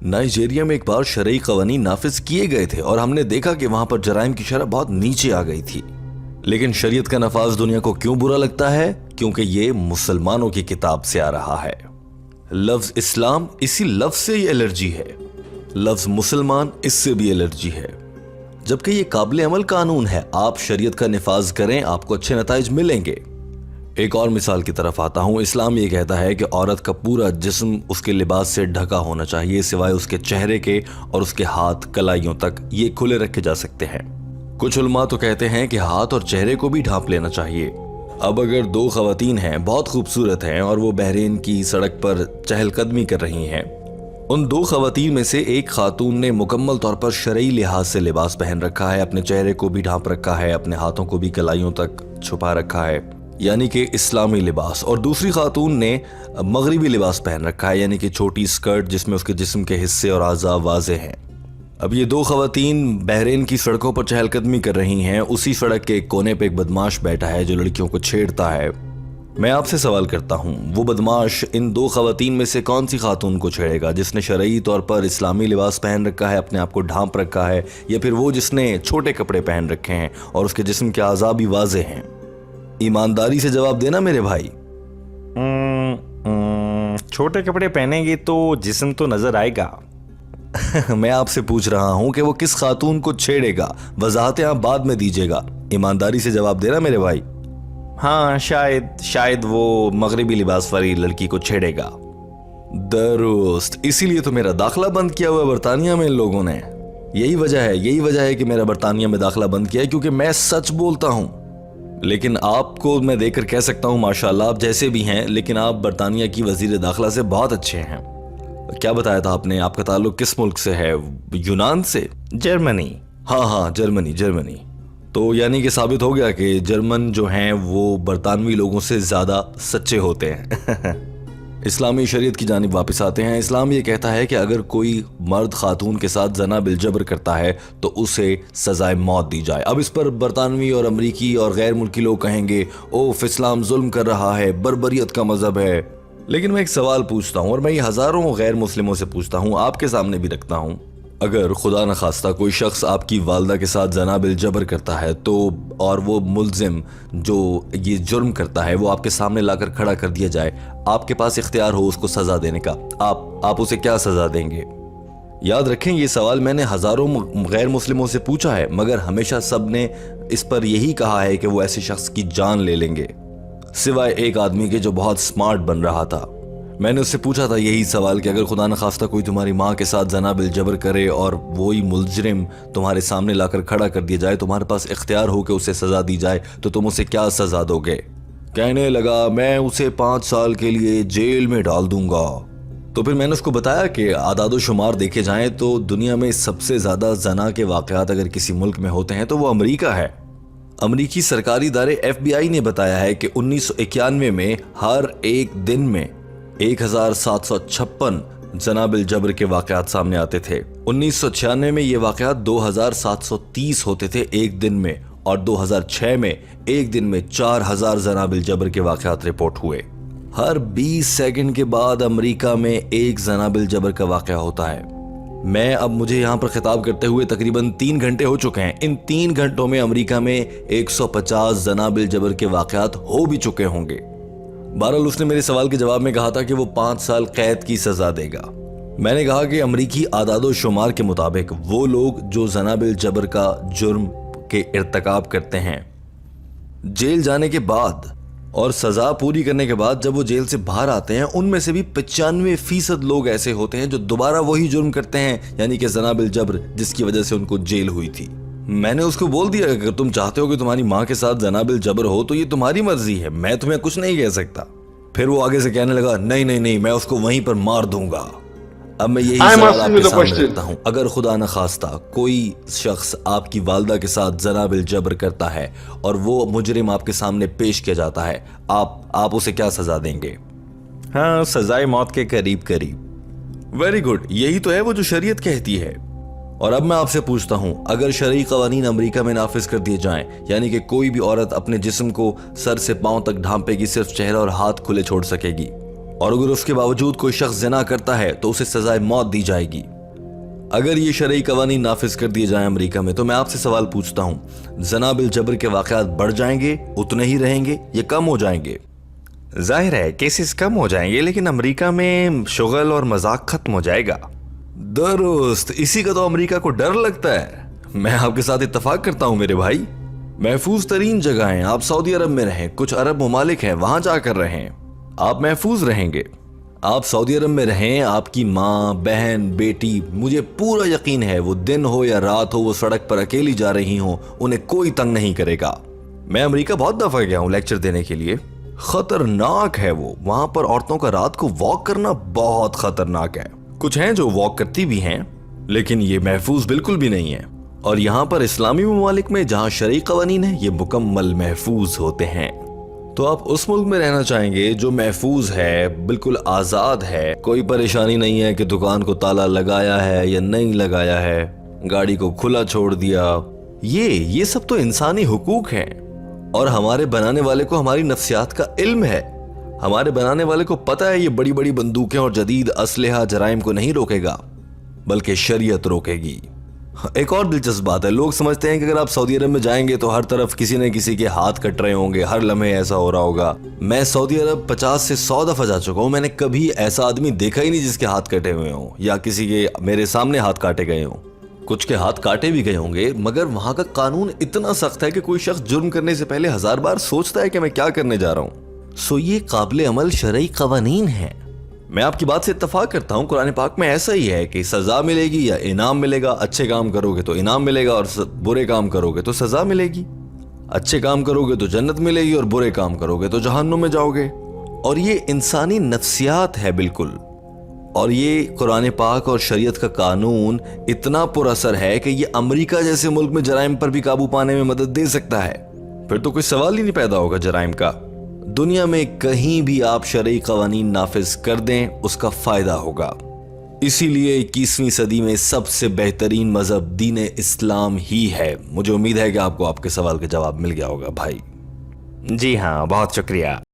Nigeria میں ایک بار شرعی قوانین نافذ کیے گئے تھے اور ہم نے دیکھا کہ وہاں پر جرائم کی شرح بہت نیچے آ گئی تھی. لیکن شریعت کا نفاذ دنیا کو کیوں برا لگتا ہے؟ کیونکہ یہ مسلمانوں کی کتاب سے آ رہا ہے. لفظ اسلام، اسی لفظ سے یہ الرجی ہے. لفظ مسلمان، اس سے بھی الرجی ہے. جبکہ یہ قابل عمل قانون ہے. آپ شریعت کا نفاذ کریں، آپ کو اچھے نتائج ملیں گے. ایک اور مثال کی طرف آتا ہوں. اسلام یہ کہتا ہے کہ عورت کا پورا جسم اس کے لباس سے ڈھکا ہونا چاہیے، سوائے اس کے چہرے کے اور اس کے ہاتھ کلائیوں تک یہ کھلے رکھے جا سکتے ہیں. کچھ علماء تو کہتے ہیں کہ ہاتھ اور چہرے کو بھی ڈھانپ لینا چاہیے. اب اگر دو خواتین ہیں، بہت خوبصورت ہیں اور وہ بحرین کی سڑک پر چہل قدمی کر رہی ہیں. ان دو خواتین میں سے ایک خاتون نے مکمل طور پر شرعی لحاظ سے لباس پہن رکھا ہے، اپنے چہرے کو بھی ڈھانپ رکھا ہے، اپنے ہاتھوں کو بھی کلائیوں تک چھپا رکھا ہے، یعنی کہ اسلامی لباس. اور دوسری خاتون نے مغربی لباس پہن رکھا ہے، یعنی کہ چھوٹی سکرٹ جس میں اس کے جسم کے حصے اور اعضاء واضح ہیں. اب یہ دو خواتین بحرین کی سڑکوں پر چہل قدمی کر رہی ہیں. اسی سڑک کے ایک کونے پہ ایک بدماش بیٹھا ہے جو لڑکیوں کو چھیڑتا ہے. میں آپ سے سوال کرتا ہوں، وہ بدماش ان دو خواتین میں سے کون سی خاتون کو چھیڑے گا؟ جس نے شرعی طور پر اسلامی لباس پہن رکھا ہے، اپنے آپ کو ڈھانپ رکھا ہے، یا پھر وہ جس نے چھوٹے کپڑے پہن رکھے ہیں اور اس کے جسم کے اعضاء بھی واضح ہیں؟ ایمانداری سے جواب دینا میرے بھائی. چھوٹے کپڑے پہنیں گے تو جسم تو نظر آئے گا. میں آپ سے پوچھ رہا ہوں کہ وہ کس خاتون کو چھیڑے گا؟ وضاحتیں آپ بعد میں دیجیے گا. ایمانداری سے جواب دینا میرے بھائی. ہاں، شاید وہ مغربی لباس والی لڑکی کو چھیڑے گا. درست. اسی لیے تو میرا داخلہ بند کیا ہوا برطانیہ میں ان لوگوں نے. یہی وجہ ہے کہ میرا برطانیہ میں داخلہ بند کیا ہے، کیونکہ میں سچ بولتا ہوں. لیکن آپ کو میں دیکھ کر کہہ سکتا ہوں ماشاءاللہ آپ جیسے بھی ہیں، لیکن آپ برطانیہ کی وزیر داخلہ سے بہت اچھے ہیں. کیا بتایا تھا آپ نے؟ آپ کا تعلق کس ملک سے ہے؟ یونان سے؟ جرمنی. ہاں، جرمنی. تو یعنی کہ ثابت ہو گیا کہ جرمن جو ہیں وہ برطانوی لوگوں سے زیادہ سچے ہوتے ہیں. اسلامی شریعت کی جانب واپس آتے ہیں. اسلام یہ کہتا ہے کہ اگر کوئی مرد خاتون کے ساتھ زنا بالجبر کرتا ہے تو اسے سزائے موت دی جائے. اب اس پر برطانوی اور امریکی اور غیر ملکی لوگ کہیں گے اوف، اسلام ظلم کر رہا ہے، بربریت کا مذہب ہے. لیکن میں ایک سوال پوچھتا ہوں، اور میں یہ ہزاروں غیر مسلموں سے پوچھتا ہوں، آپ کے سامنے بھی رکھتا ہوں. اگر خدا نخواستہ کوئی شخص آپ کی والدہ کے ساتھ زنا بالجبر کرتا ہے تو، اور وہ ملزم جو یہ جرم کرتا ہے وہ آپ کے سامنے لا کر کھڑا کر دیا جائے، آپ کے پاس اختیار ہو اس کو سزا دینے کا، آپ اسے کیا سزا دیں گے؟ یاد رکھیں یہ سوال میں نے ہزاروں غیر مسلموں سے پوچھا ہے، مگر ہمیشہ سب نے اس پر یہی کہا ہے کہ وہ ایسے شخص کی جان لے لیں گے، سوائے ایک آدمی کے جو بہت سمارٹ بن رہا تھا. میں نے اس سے پوچھا تھا یہی سوال کہ اگر خدا نخواستہ کوئی تمہاری ماں کے ساتھ زنا بالجبر کرے اور وہی ملزم تمہارے سامنے لا کر کھڑا کر دیا جائے، تمہارے پاس اختیار ہو کہ اسے سزا دی جائے، تو تم اسے کیا سزا دو گے؟ کہنے لگا میں اسے 5 سال کے لیے جیل میں ڈال دوں گا. تو پھر میں نے اس کو بتایا کہ اعداد و شمار دیکھے جائیں تو دنیا میں سب سے زیادہ زنا کے واقعات اگر کسی ملک میں ہوتے ہیں تو وہ امریکہ ہے. امریکی سرکاری ادارے FBI نے بتایا ہے کہ 1991 میں ہر ایک دن میں 1756 زنا بالجبر کے واقعات سامنے آتے تھے. 1996 میں یہ واقعات 2730 ہوتے تھے ایک دن میں، اور 2006 میں ایک دن میں 4000 زنا بالجبر کے واقعات رپورٹ ہوئے. ہر 20 سیکنڈ کے بعد امریکہ میں ایک زنا بالجبر کا واقعہ ہوتا ہے. اب مجھے یہاں پر خطاب کرتے ہوئے تقریباً 3 گھنٹے ہو چکے ہیں. ان 3 گھنٹوں میں امریکہ میں 150 زنا بالجبر کے واقعات ہو بھی چکے ہوں گے. بہرحال اس نے میرے سوال کے جواب میں کہا تھا کہ وہ 5 سال قید کی سزا دے گا. میں نے کہا کہ امریکی اعداد و شمار کے مطابق وہ لوگ جو زنا بالجبر کا جرم کے ارتکاب کرتے ہیں، جیل جانے کے بعد اور سزا پوری کرنے کے بعد جب وہ جیل سے باہر آتے ہیں، ان میں سے بھی 95% لوگ ایسے ہوتے ہیں جو دوبارہ وہی جرم کرتے ہیں، یعنی کہ زنا بالجبر، جس کی وجہ سے ان کو جیل ہوئی تھی. میں نے اس کو بول دیا اگر تم چاہتے ہو کہ تمہاری ماں کے ساتھ زنا بالجبر ہو تو یہ تمہاری مرضی ہے، میں تمہیں کچھ نہیں کہہ سکتا. پھر وہ آگے سے کہنے لگا نہیں میں اس کو وہیں پر مار دوں گا. اب میں یہی سوال آپ کے سامنے رکھتا ہوں، اگر خدا نخواستہ کوئی شخص آپ کی والدہ کے ساتھ زنا بالجبر کرتا ہے اور وہ مجرم آپ کے سامنے پیش کیا جاتا ہے، آپ اسے کیا سزا دیں گے؟ ہاں، سزائے موت کے قریب. Very good. یہی تو ہے وہ جو شریعت کہتی ہے. اور اب میں آپ سے پوچھتا ہوں، اگر شرعی قوانین امریکہ میں نافذ کر دیے جائیں، یعنی کہ کوئی بھی عورت اپنے جسم کو سر سے پاؤں تک ڈھانپے گی، صرف چہرہ اور ہاتھ کھلے چھوڑ سکے گی، اور اگر اس کے باوجود کوئی شخص زنا کرتا ہے تو اسے سزائے موت دی جائے گی، اگر یہ شرعی قوانین نافذ کر دیے جائیں امریکہ میں تو میں آپ سے سوال پوچھتا ہوں، زنا بالجبر کے واقعات بڑھ جائیں گے، اتنے ہی رہیں گے یا کم ہو جائیں گے؟ ظاہر ہے کیسز کم ہو جائیں گے، لیکن امریکہ میں شغل اور مذاق ختم ہو جائے گا۔ درست، اسی کا تو امریکہ کو ڈر لگتا ہے۔ میں آپ کے ساتھ اتفاق کرتا ہوں میرے بھائی۔ محفوظ ترین جگہیں آپ سعودی عرب میں رہیں، کچھ عرب ممالک ہیں وہاں جا کر رہیں، آپ محفوظ رہیں گے۔ آپ سعودی عرب میں رہیں، آپ کی ماں، بہن، بیٹی، مجھے پورا یقین ہے وہ دن ہو یا رات ہو وہ سڑک پر اکیلی جا رہی ہوں، انہیں کوئی تنگ نہیں کرے گا۔ میں امریکہ بہت دفعہ گیا ہوں لیکچر دینے کے لیے، خطرناک ہے وہ، وہاں پر عورتوں کا رات کو واک کرنا بہت خطرناک ہے۔ کچھ ہیں جو واک کرتی بھی ہیں لیکن یہ محفوظ بالکل بھی نہیں ہے، اور یہاں پر اسلامی ممالک میں جہاں شرعی قوانین ہیں یہ مکمل محفوظ ہوتے ہیں۔ تو آپ اس ملک میں رہنا چاہیں گے جو محفوظ ہے، بالکل آزاد ہے، کوئی پریشانی نہیں ہے کہ دکان کو تالا لگایا ہے یا نہیں لگایا ہے، گاڑی کو کھلا چھوڑ دیا۔ یہ سب تو انسانی حقوق ہیں، اور ہمارے بنانے والے کو ہماری نفسیات کا علم ہے۔ ہمارے بنانے والے کو پتہ ہے یہ بڑی بڑی بندوقیں اور جدید اسلحہ جرائم کو نہیں روکے گا بلکہ شریعت روکے گی۔ ایک اور دلچسپ بات ہے، لوگ سمجھتے ہیں کہ اگر آپ سعودی عرب میں جائیں گے تو ہر طرف کسی نہ کسی کے ہاتھ کٹ رہے ہوں گے، ہر لمحے ایسا ہو رہا ہوگا۔ میں سعودی عرب 50 سے 100 دفعہ جا چکا ہوں، میں نے کبھی ایسا آدمی دیکھا ہی نہیں جس کے ہاتھ کٹے ہوئے ہوں یا کسی کے میرے سامنے ہاتھ کاٹے گئے ہوں۔ کچھ کے ہاتھ کاٹے بھی گئے ہوں گے، مگر وہاں کا قانون اتنا سخت ہے کہ کوئی شخص جرم کرنے سے پہلے 1000 بار سوچتا ہے کہ میں کیا کرنے جا رہا ہوں۔ یہ قابل عمل شرعی قوانین ہیں۔ میں آپ کی بات سے اتفاق کرتا ہوں، قرآن پاک میں ایسا ہی ہے کہ سزا ملے گی یا انعام ملے گا۔ اچھے کام کرو گے تو انعام ملے گا اور برے کام کرو گے تو سزا ملے گی۔ اچھے کام کرو گے تو جنت ملے گی اور برے کام کرو گے تو جہنم میں جاؤ گے۔ اور یہ انسانی نفسیات ہے بالکل، اور یہ قرآن پاک اور شریعت کا قانون اتنا پر اثر ہے کہ یہ امریکہ جیسے ملک میں جرائم پر بھی قابو پانے میں مدد دے سکتا ہے۔ پھر تو کوئی سوال ہی نہیں پیدا ہوگا جرائم کا۔ دنیا میں کہیں بھی آپ شرعی قوانین نافذ کر دیں اس کا فائدہ ہوگا۔ اسی لیے 21ویں صدی میں سب سے بہترین مذہب دین اسلام ہی ہے۔ مجھے امید ہے کہ آپ کو آپ کے سوال کا جواب مل گیا ہوگا بھائی۔ جی ہاں، بہت شکریہ۔